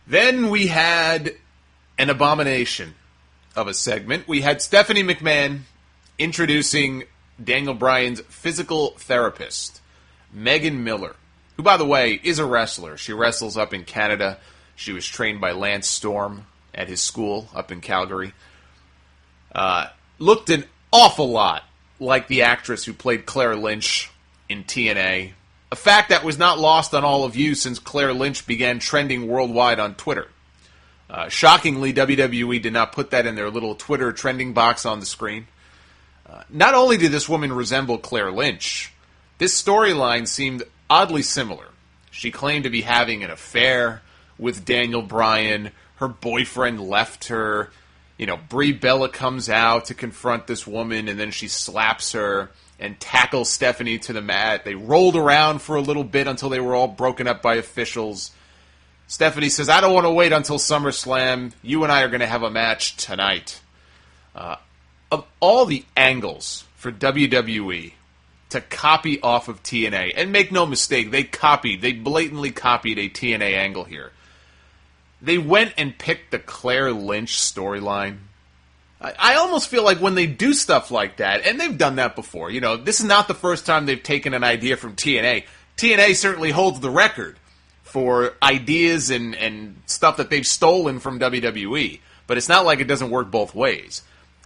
Then we had an abomination of a segment. We had Stephanie McMahon introducing Daniel Bryan's physical therapist, Megan Miller, who, by the way, is a wrestler. She wrestles up in Canada. She was trained by Lance Storm at his school up in Calgary. Looked an awful lot like the actress who played Claire Lynch in TNA. A fact that was not lost on all of you since Claire Lynch began trending worldwide on Twitter. Shockingly, WWE did not put that in their little Twitter trending box on the screen. Not only did this woman resemble Claire Lynch, this storyline seemed oddly similar. She claimed to be having an affair with Daniel Bryan. Her boyfriend left her. Brie Bella comes out to confront this woman, and then she slaps her and tackles Stephanie to the mat. They rolled around for a little bit until they were all broken up by officials. Stephanie says, I don't want to wait until SummerSlam. You and I are going to have a match tonight. Of all the angles for WWE to copy off of TNA, and make no mistake, they blatantly copied a TNA angle here. They went and picked the Claire Lynch storyline. I almost feel like when they do stuff like that, and they've done that before, this is not the first time they've taken an idea from TNA. TNA certainly holds the record for ideas and stuff that they've stolen from WWE, but it's not like it doesn't work both ways.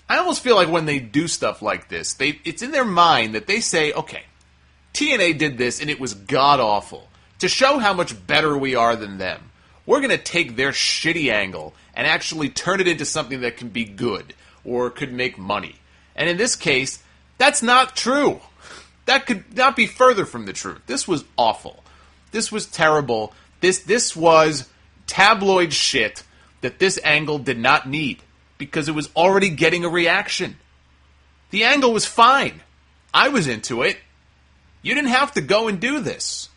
I almost feel like when they do stuff like this, it's in their mind that they say, okay, TNA did this and it was god-awful. To show how much better we are than them, we're going to take their shitty angle and actually turn it into something that can be good or could make money. And in this case, that's not true. That could not be further from the truth. This was awful. This was terrible. This was tabloid shit that this angle did not need because it was already getting a reaction. The angle was fine. I was into it. You didn't have to go and do this.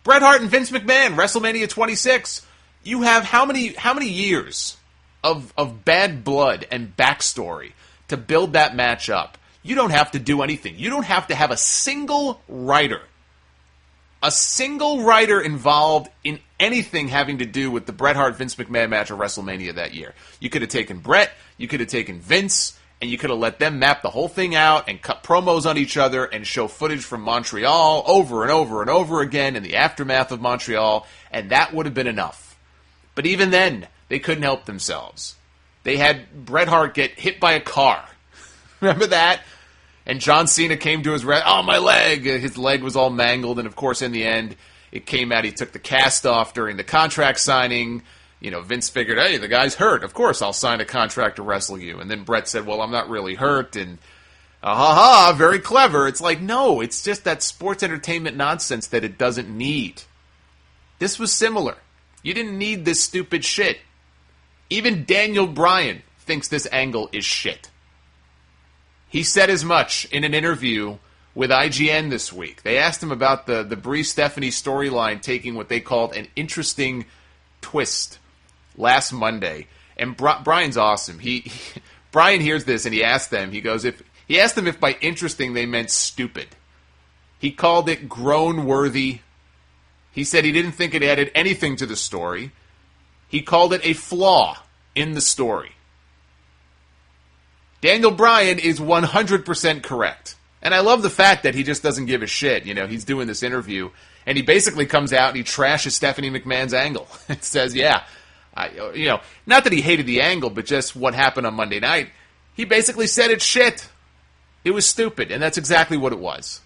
Bret Hart and Vince McMahon, WrestleMania 26. You have how many years of bad blood and backstory to build that match up? You don't have to do anything. You don't have to have a single writer involved in anything having to do with the Bret Hart-Vince McMahon match at WrestleMania that year. You could have taken Bret, you could have taken Vince, and you could have let them map the whole thing out and cut promos on each other and show footage from Montreal over and over and over again in the aftermath of Montreal, and that would have been enough. But even then, they couldn't help themselves. They had Bret Hart get hit by a car. Remember that? And John Cena came to his my leg! His leg was all mangled, and of course, in the end, it came out he took the cast off during the contract signing. Vince figured, hey, the guy's hurt. Of course, I'll sign a contract to wrestle you. And then Bret said, well, I'm not really hurt, and very clever. It's like, no, it's just that sports entertainment nonsense that it doesn't need. This was similar. You didn't need this stupid shit. Even Daniel Bryan thinks this angle is shit. He said as much in an interview with IGN this week. They asked him about the Brie Stephanie storyline taking what they called an interesting twist last Monday. And Brian's awesome. Brian hears this and he asked them, he asked them if by interesting they meant stupid. He called it groan-worthy. He said he didn't think it added anything to the story. He called it a flaw in the story. Daniel Bryan is 100% correct. And I love the fact that he just doesn't give a shit. He's doing this interview, and he basically comes out and he trashes Stephanie McMahon's angle. It says, not that he hated the angle, but just what happened on Monday night. He basically said it's shit. It was stupid, and that's exactly what it was.